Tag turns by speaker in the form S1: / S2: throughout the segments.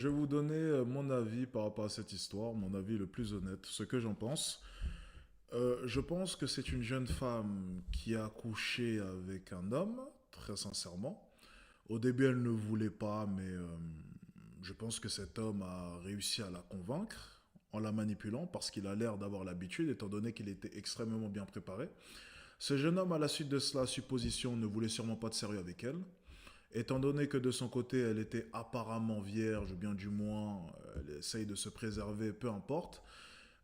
S1: Je vais vous donner mon avis par rapport à cette histoire, mon avis le plus honnête, ce que j'en pense. Je pense que c'est une jeune femme qui a couché avec un homme, très sincèrement. Au début, elle ne voulait pas, mais je pense que cet homme a réussi à la convaincre en la manipulant parce qu'il a l'air d'avoir l'habitude, étant donné qu'il était extrêmement bien préparé. Ce jeune homme, à la suite de cela, supposition, ne voulait sûrement pas de sérieux avec elle. Étant donné que de son côté, elle était apparemment vierge, ou bien du moins, elle essaye de se préserver, peu importe,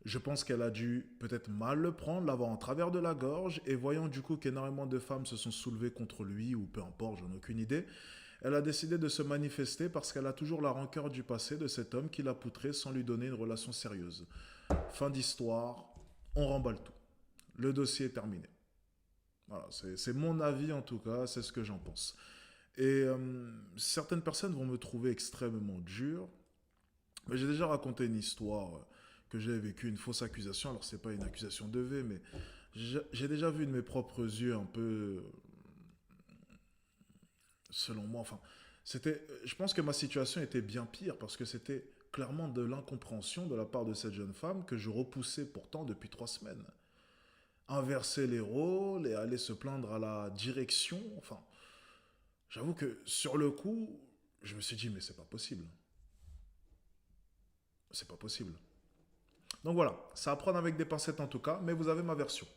S1: je pense qu'elle a dû peut-être mal le prendre, l'avoir en travers de la gorge, et voyant du coup qu'énormément de femmes se sont soulevées contre lui, ou peu importe, j'en ai aucune idée, elle a décidé de se manifester parce qu'elle a toujours la rancœur du passé de cet homme qui l'a poutré sans lui donner une relation sérieuse. Fin d'histoire, on remballe tout. Le dossier est terminé. Voilà, c'est mon avis en tout cas, c'est ce que j'en pense. Et certaines personnes vont me trouver extrêmement dur. Mais j'ai déjà raconté une histoire que j'ai vécue, une fausse accusation. Alors c'est pas une accusation de V, mais j'ai déjà vu de mes propres yeux un peu, selon moi. Enfin, je pense que ma situation était bien pire parce que c'était clairement de l'incompréhension de la part de cette jeune femme que je repoussais pourtant depuis 3 semaines. Inverser les rôles et aller se plaindre à la direction. Enfin, j'avoue que sur le coup, je me suis dit mais c'est pas possible. C'est pas possible. Donc voilà, ça à prendre avec des pincettes en tout cas, mais vous avez ma version.